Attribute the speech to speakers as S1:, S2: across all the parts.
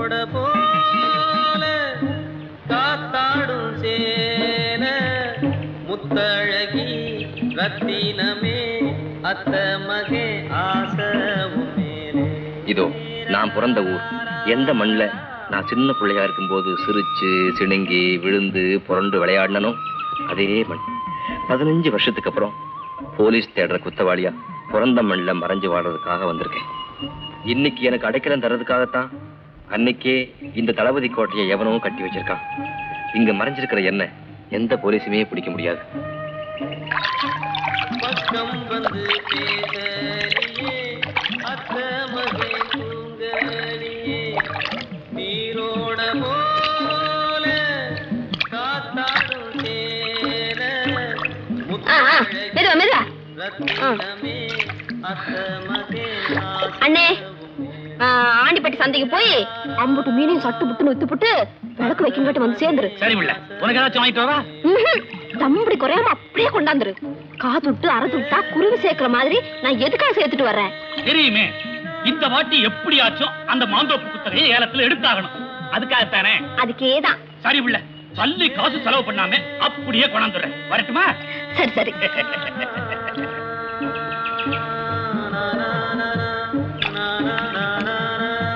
S1: நீரோட போல காத்தாடும் சேன முத்தழகி ரத்தினமே அத்த மகே ஆசவும் மேலே.
S2: இதோ நான் பிறந்த ஊர். எந்த மண்ணில் நான் சின்ன பிள்ளையா இருக்கும்போது சிரிச்சு சிணுங்கி விழுந்து புரண்டு விளையாடினோ அதே மண். 15 வருஷத்துக்கு அப்புறம் போலீஸ் தேடுற குத்தவாளியா பிறந்த மண்ணில் மறைஞ்சு வாடுறதுக்காக வந்திருக்கேன். இன்னைக்கு எனக்கு அடைக்கலம் தர்றதுக்காகத்தான் அன்னைக்கே இந்த தளபதி கோட்டையை எவனவும் கட்டி வச்சிருக்கான். இங்க மறைஞ்சிருக்கிற என்ன எந்த போலீஸுமே பிடிக்க முடியாது.
S1: பக்கம் வந்து பேசலியே அத்த மகே தூங்கலியே நீரோட போல காத்தாடும் சேன முத்தழகி ரத்தினமே அத்த மகே
S3: அண்ணே ஆண்டிப்பட்டி சந்தைக்கு போய் அம்புட்டு மீனையும் சட்டு புட்டுன்னு வித்துப்புட்டு விளக்கு வைக்கிட்டு வந்து சேர்ந்துரு.
S4: சரி உள்ள உனக்கு ஏதாச்சும் வாங்கிட்டு வரவா?
S3: தம்படி குறையாம அப்படியே கொண்டாந்துரு. காதுட்டு அறதுட்டா குருவி சேர்க்கிற மாதிரி நான் எதுக்காக சேர்த்துட்டு வர்றேன்
S4: தெரியுமே. இந்த வாட்டி எப்படியாச்சும் அந்த மாந்தோப்பு புத்தகையை ஏலத்துல எடுத்தாகணும். அதுக்காகத்தானே.
S3: அதுக்கேதான்.
S4: சரி உள்ள சல்லி காசு செலவு பண்ணாம அப்படியே கொண்டாந்துடுறேன். வரட்டுமா?
S3: சரி சரி.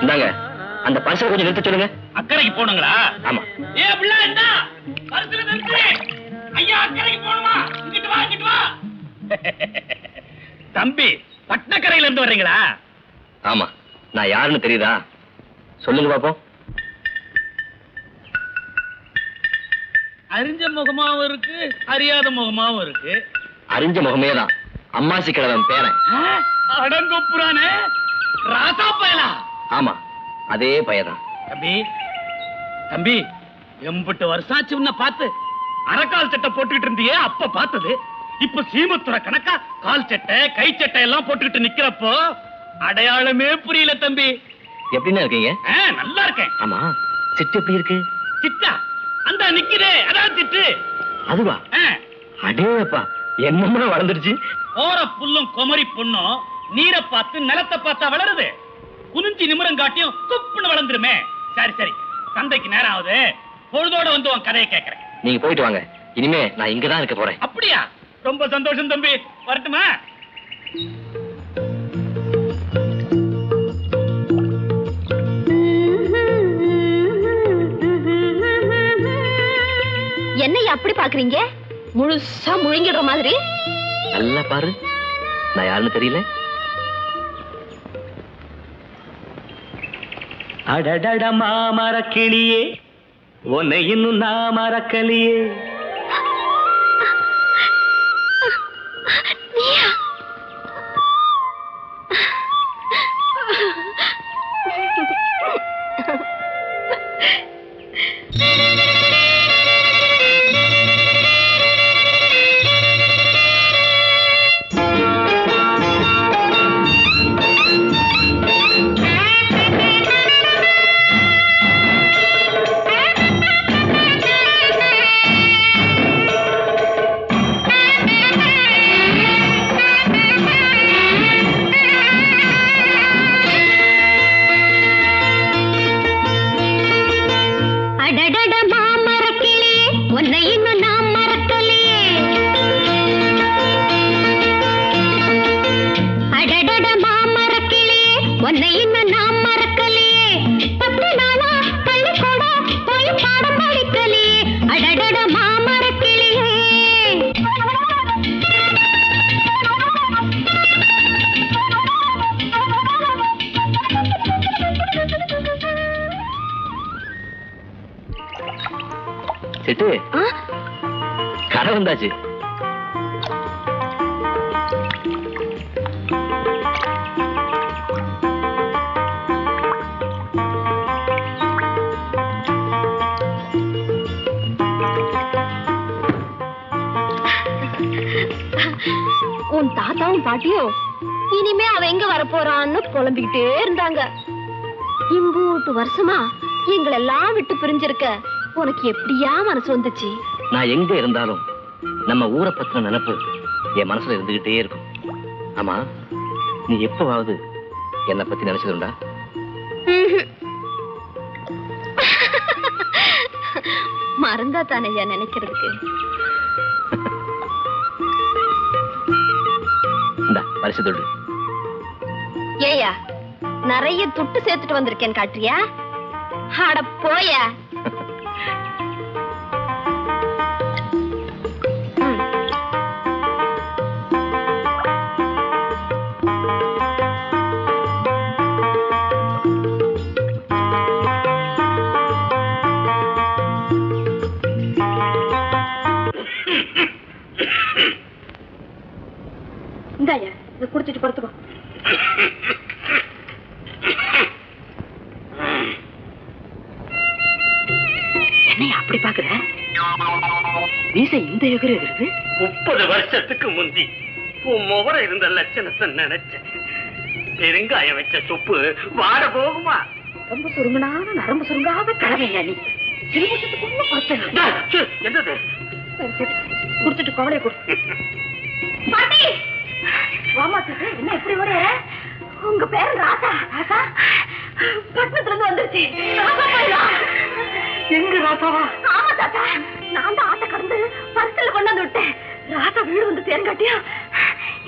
S2: இந்தாங்க அந்த பரிசை கொஞ்சம் நிறுத்த சொல்லுங்க.
S4: அக்கறைக்கு போனுங்களா?
S2: ஆமா.
S4: ஏ பிள்ளை என்ன பரிசுல நிறுத்து. ஐயா அக்கறைக்கு போணுமா? இங்கிட்டு வா இங்கிட்டு வா. தம்பி பட்டக்கரையில இருந்து வர்றீங்களா?
S2: ஆமா. நான் யாருன்னு தெரியுதா? சொல்லுங்க பாப்போம்.
S4: அறிஞ்ச முகமாவும் இருக்கு அறியாத முகமாவும் இருக்கு.
S2: அறிஞ்ச முகமே தான். அம்மாசி கிழவன் பேரன்.
S4: அடங்கொப்புறானே ராசா பயலா?
S2: ஆமா அதே பையதான்.
S4: தம்பி தம்பி எம்பட்டு வருஷாச்சு உன்னை பார்த்து. அரைக்கால் சட்டை போட்டுக்கிட்டு இருந்தியே அப்ப பார்த்தது. இப்ப சீமத்துற கணக்கா கால் சட்டை கை சட்டை எல்லாம் போட்டுக்கிட்டு நிக்கிறப்போ அடையாளமே புரியல தம்பி.
S2: எப்படின்னா இருக்கீங்க?
S4: நல்லா இருக்கேன்.
S2: ஆமா சிட்டு எப்படி இருக்கு?
S4: சிட்டா அந்த நிக்குதே அதான் சிட்டு.
S2: அதுவா? அடேப்பா என்னமா வளர்ந்துருச்சு.
S4: போற புல்லும் குமரி பொண்ணும் நீரை பார்த்து நிலத்தை பார்த்தா வளருது. குனிஞ்சி நிமிரம் காட்டியும் குப்புன்னு வளர்ந்துருமே. சரி சரி சந்தைக்கு நேரம் ஆகுது. பொழுதோட வந்து உன் கதையை கேட்கறேன்.
S2: நீங்க போயிட்டு வாங்க. இனிமே நான் இங்கதான் இருக்க போறேன்.
S4: அப்படியா? ரொம்ப சந்தோஷம் தம்பி. வரட்டுமா?
S3: என்னையா அப்படி பாக்குறீங்க? முழுசா முழுங்கிடுற மாதிரி.
S2: நல்லா பாரு. நான் யாருன்னு தெரியல.
S1: அடடட மாமர கிளியே உன்னை இன்னும் நான் மறக்கலையே.
S2: சிட்டு கடை வந்தாச்சு.
S3: உன் தாத்தாவும் பாட்டியும் இனிமே அவ எங்க வரப்போறான்னு புலம்பிக்கிட்டே இருந்தாங்க. இம்பூட்டு வருஷமா எங்களெல்லாம் விட்டு பிரிஞ்சிருக்க உனக்கு எப்படியா மனசு வந்துச்சு?
S2: நான் எங்க இருந்தாலும் நம்ம ஊரை பத்தின நினைப்பு என் மனசுல இருந்துகிட்டே இருக்கும். ஆமா, நீ எப்பவாவது என்னை பத்தி நினைச்சதுண்டா?
S3: மறந்தா தானையா நினைக்கிறதுக்கு.
S2: இந்த பரிசு தொடு.
S3: ஏயா நிறைய துட்டு சேர்த்துட்டு வந்திருக்கேன் காட்டுறியா? அட போயா. இந்தாயா இதை குடிச்சிட்டு படுத்துக்கோ. என்னையா அப்படி பாக்குற? மீசை இந்த எதிர இருக்குது.
S4: 30 வருஷத்துக்கு முந்தி உன் முகர இருந்த லட்சணத்தை நினைச்சேன். பெருங்காயம் வச்ச சொப்பு வாட போகுமா?
S3: ரொம்ப சுருங்கனான நரம்பு சுருங்காத கிழமையா நீ. சிறுமுஷத்துக்குள்ள பார்த்தேன்.
S4: என்னது?
S3: குடிச்சிட்டு கவலையை கொடு. பாட்டி வாமாத்துக்கு என்ன இப்படி வர? உங்க பேரு ராசா? ராசா பட்டணத்துல இருந்து வந்துருச்சு. ராசா பையா.
S4: எங்க ராசாவா?
S3: ஆமா தாத்தா, நான் தான் ஆட்டை கடந்து பரிசல கொண்டாந்து விட்டேன். ராசா வீடு வந்து தேர்காட்டியா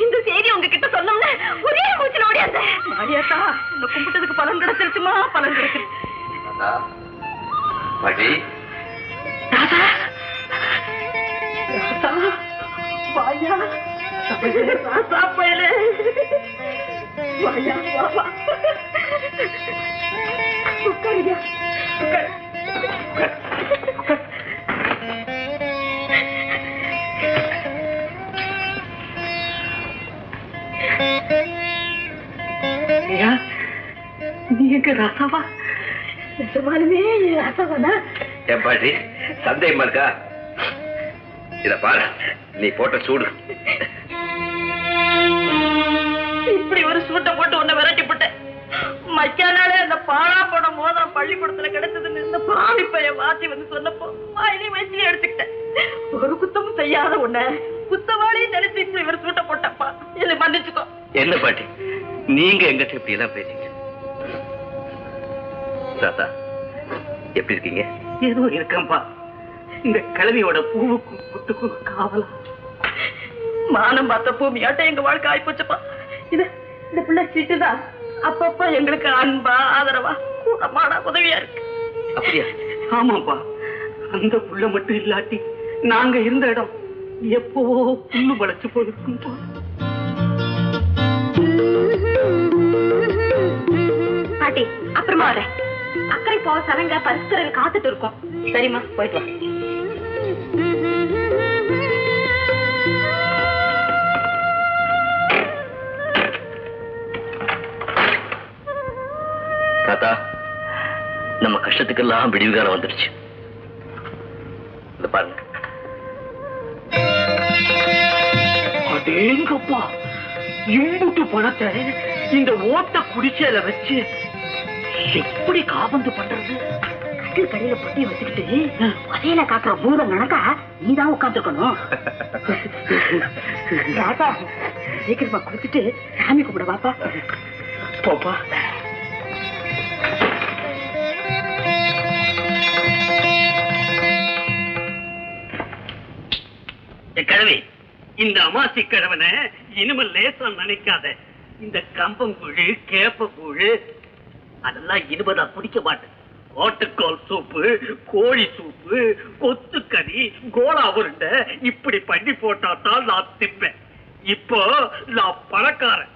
S3: இந்த செய்தி உங்ககிட்ட சொன்னோம்னு ஒரே மூச்சில் ஓடியாந்த. மாரியாத்தா இந்த கும்பிட்டதுக்கு பலன் கிடைச்சிருச்சுமா? பலன் கிடைச்சிருச்சு. ராசா ராசா வாயா. ராசா பயலே வாயா வாவா. உட்காருயா உட்காரு. நீ எங்க ராசாவா? நிஜமாலுமே ராசாவானா?
S2: பாட்டி சந்தேகமா இருக்கா? இத பாரு, நீ போட்ட சூடு.
S3: இப்படி ஒரு சூட்டை போட்டு உன்னை விரட்டி போட்டேன். மச்சானாலே அந்த பாழா போன மோதிரம் பள்ளிக்கூடத்துல கிடைச்சதுன்னு இந்த பாவி பைய வாத்தி வந்து சொன்னப்போ வாயிலே வயசுல எடுத்துக்கிட்டேன். ஒரு குத்தமும் செய்யாத உன்னை குத்தவாளியும் நினைச்சு இப்படி இவர் சூட்டை போட்டப்பா. என்னை மன்னிச்சுக்கோ.
S2: என்ன பாட்டி நீங்க எங்கிட்ட இப்படி எல்லாம் பேசிங்க? தாத்தா எப்படி இருக்கீங்க?
S4: ஏதோ இருக்கம்பா. இந்த கிழவியோட பூவுக்கும் புட்டுக்கும் காவலா
S3: மானம் பார்த்த பூமியாட்ட எங்க வாழ்க்கை ஆயிப்போச்சப்பா. இது இந்த பிள்ளை சீட்டுதான் அப்பப்ப எங்களுக்கு அன்பா ஆதரவா கூடமாடா உதவியா இருக்கு.
S2: அப்படியா?
S4: ஆமாப்பா, அந்த புள்ள மட்டும் இல்லாட்டி நாங்க இருந்த இடம் எப்போ புல்லு வளைச்சு போயிருக்கும்பா.
S3: பாட்டி அப்புறமா வரேன். அக்கறை போக சலங்க பரிசுத்தரங்க காத்துட்டு இருக்கோம். சரிம்மா போயிட்டு வா.
S2: தாத்தா நம்ம கஷ்டத்துக்கெல்லாம் விடிவு காலம் வந்துடுச்சு. பாருங்க.
S4: அடேங்கப்பா, இம்புட்டு பணத்தை இந்த ஓட்ட குடிச்சல வச்சு எப்படி காபந்து பண்றது?
S3: கட்டில் கடையில பொட்டியை வச்சுக்கிட்டு வதையில காக்குற பூதம் கணக்கா நீதான் உட்காந்துருக்கணும். ராசா சீக்கிரமா குடிச்சிட்டு சாமி கும்பிட வாப்பா.
S4: போப்பா. கிழவி, இந்த அமாசி கிழவனை இனிமேல் லேசா நினைக்காத. இந்த கம்பங்குழு கேப்பக்கூழு அதெல்லாம் இனிமேல் நான் குடிக்க மாட்டேன். ஓட்டுக்கோல் சூப்பு, கோழி சூப்பு, கொத்துக்கறி, கோலா உருண்டை இப்படி பண்ணி போட்டாத்தான் நான் திப்பேன். இப்போ நான் பணக்காரன்.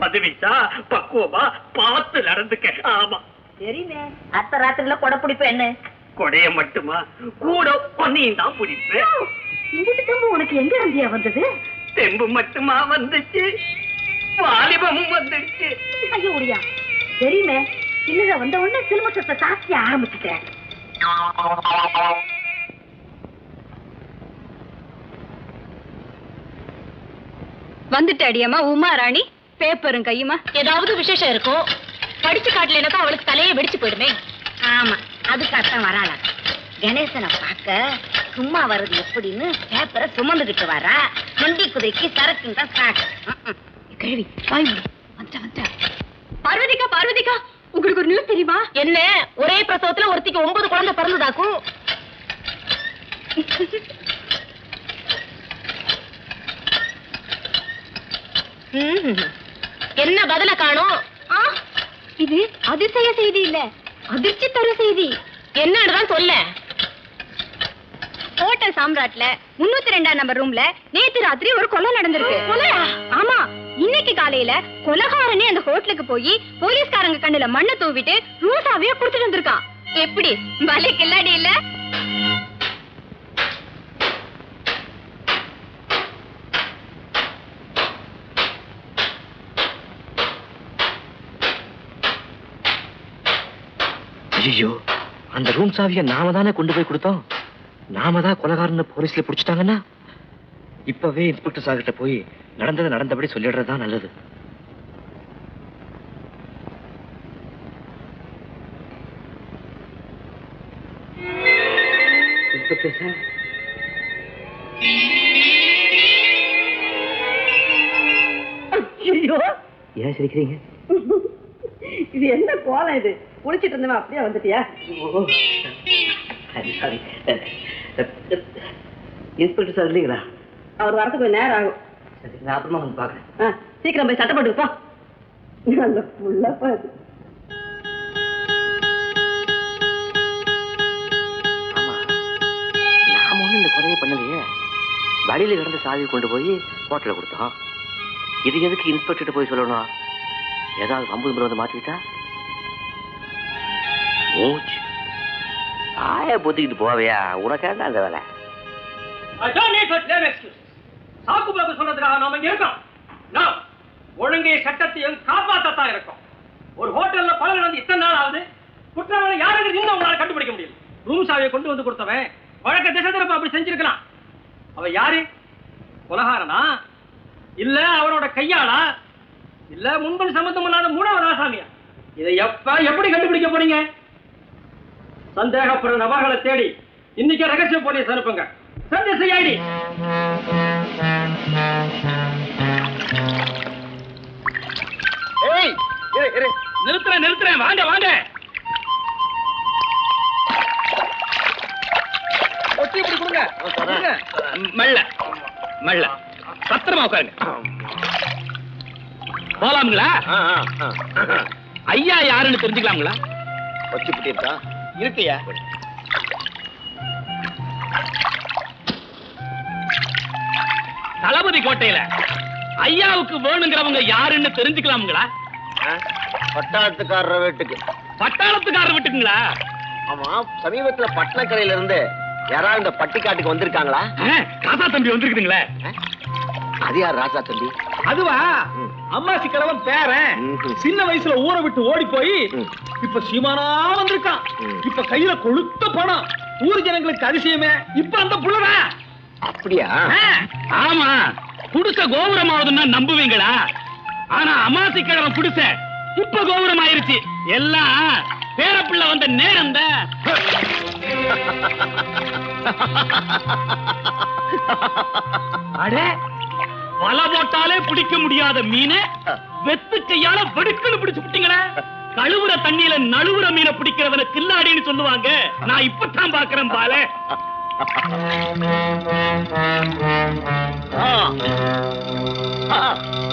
S4: பதவிசா பக்குவமா பார்த்து நடந்துக்க. ஆமா
S3: சரிண்ணே, அத்த ராத்திரில கொடை பிடிப்பேன். என்ன
S4: கொடைய மட்டுமா, கூட பொன்னையும் தான் பிடிப்பேன்.
S3: இங்கிட்டு தம்பு உனக்கு எங்க இருந்தியா வந்தது?
S4: தெம்பு மட்டுமா வந்துச்சு, வாலிபமும் வந்துடுச்சு.
S3: ஐயோ உடையா, தெரியுமே இல்ல வந்த உடனே சிலுமசத்தை சாட்சி ஆரம்பிச்சுட்டேன். வந்துட்டு அடியம்மா உமா ராணி, பேப்பரும் கையுமா. ஏதாவது விசேஷம் இருக்கும், படிச்சு காட்டலன்னா அவளுக்கு தலையை வெடிச்சு போயிடுமே. ஆமா, அதுக்காகத்தான் வராளா. கணேசனை பார்க்க சும்மா வர்றது எப்படின்னு பேப்பரை சுமந்துகிட்டு வரா. நொண்டி குதிரைக்கு சரக்குன்னு தான் சாக்கு. கேள்வி பார்வதிக்கா, பார்வதிக்கா, உங்களுக்கு ஒரு ஒண்ணும் தெரியுமா? என்ன ஒரே பிரசவத்துல ஒருத்திக்கு 9 குழந்தை பிறந்ததாக்கும். என்ன பதில காணோம்? இது அதிசய செய்தி இல்ல, அதிர்ச்சி தரும் செய்தி. என்னன்னு சொல்ல. ஹோட்டல் சாம்ராட்ல 302 நம்பர் ரூம்ல நேத்து ராத்திரி ஒரு கொலை நடந்திருக்கு. கொலையா? ஆமா, இன்னைக்கு காலையில கொலைகாரனே அந்த ஹோட்டலுக்கு போய் போலீஸ்காரங்க கண்ணுல மண்ணை தூவிட்டு ரூசாவே குடுத்துட்டு வந்திருக்கான். எப்படி பலே கில்லாடி இல்ல?
S2: ஐயோ, அந்த ரூம் சாவியை நாம தானே கொண்டு போய் கொடுத்தோம். நாம தான் கொலைகாரன்னு போலீஸ்ல புடிச்சிட்டாங்கன்னா இப்பவே இன்ஸ்பெக்டர் சார் கிட்ட போய் நடந்ததை நடந்தபடி சொல்லிடுறதுதான் நல்லது. இன்ஸ்பெக்டர் சார்,
S5: ஐயோ,
S2: ஏன் சிரிக்கிறீங்க?
S5: இது என்ன கோலம்? இது குளிச்சிட்டு இருந்தவன் அப்படியே வந்துட்டியா?
S2: சாரி, இன்ஸ்பெக்டர் சார் இல்லைங்களா?
S5: அவர் வரதுக்கு கொஞ்சம் நேரம் ஆகும்.
S2: சரி, நான் அப்புறமா வந்து பாக்குறேன்.
S5: சீக்கிரம் போய் சட்டை போட்டுப்பா. அந்த புள்ளப்பா இது.
S2: ஆமா, நாம ஒண்ணும் இந்த கொலையை பண்ணலையே. வழியில கிடந்த சாவி கொண்டு போய் ஹோட்டல்ல கொடுத்தோம். இது எதுக்கு இன்ஸ்பெக்டர் போய் சொல்லணும்? ஏதாவது 50 வந்து மாட்டிக்கிட்டா மூச்சு ஆய பொத்திக்கிட்டு போவையா? உனக்கு என்ன அந்த வேலை?
S4: சாக்கு பாக்கு சொன்னதுக்காக நாம இங்க இருக்கோம். நாம் ஒழுங்கை சட்டத்தையும் காப்பாற்றத்தான் இருக்கோம். ஒரு ஹோட்டல்ல பல நடந்து இத்தனை நாள் ஆகுது. குற்றவாளி யாருக்கு இன்னும் உங்களால கண்டுபிடிக்க முடியல. ரூம் சாவியை கொண்டு வந்து கொடுத்தவன் வழக்க திசை திருப்ப அப்படி செஞ்சிருக்கலாம். அவன் யாரு? கொலகாரனா? இல்ல அவனோட கையாளா? இல்ல முன்பு சம்பந்தம் இல்லாத 3வது ஆசாமியா? இதை எப்படி கண்டுபிடிக்க போறீங்க? சந்தேகப்படுற நபர்களை தேடி இன்னைக்கு ரகசிய போலீஸ் அனுப்புங்க. சந்தேசி நிறுத்துறேன். வாங்க வாங்க. இப்படி கொடுங்க. மெல்ல மெல்ல பத்திரமா உட்காருங்க. போலாம்ங்களா? ஐயா யாருன்னு தெரிஞ்சுக்கலாங்களா?
S2: வச்சுக்கிட்டே இருக்கா?
S4: இருக்கையா? தளபதி கோட்டையில ஐயாவுக்கு வேணுங்கிறவங்க யாருன்னு தெரிஞ்சுக்கலாம்ங்களா?
S2: பட்டாளத்துக்காரர் வீட்டுக்கு.
S4: பட்டாளத்துக்காரர் வீட்டுக்குங்களா?
S2: ஆமா, சமீபத்துல பட்டணக்கரையில இருந்து யாராவது இந்த பட்டிக்காட்டுக்கு வந்திருக்காங்களா?
S4: ராசா தம்பி வந்திருக்குதுங்களே.
S2: அது யார் ராசா தம்பி?
S4: அதுவா, அம்மா சிக்கலவன் பேரன். சின்ன வயசுல ஊரை விட்டு ஓடி போய் இப்ப சீமானா வந்திருக்கான். இப்ப கையில கொழுத்த பணம். ஊர் ஜனங்களுக்கு அதிசயமே இப்ப அந்த புள்ளடா.
S2: அப்படியா?
S4: ஆமா, குடிசை கோபுரம் ஆகுதுன்னா நம்புவீங்களா? ஆனா அமாசி கிழவன் குடிசை இப்ப கோபுரம் ஆயிருச்சு. எல்லாம் பேரப்பிள்ளை வந்த நேரம் தான். அடே, வலை போட்டாலே பிடிக்க முடியாத மீனை வெத்து கையால வெடுக்குன்னு பிடிச்சு விட்டீங்களே. கழுவுற தண்ணியில நழுவுற மீனை பிடிக்கிறவன கில்லாடின்னு சொல்லுவாங்க. நான் இப்பதான் பாக்குறேன் பால.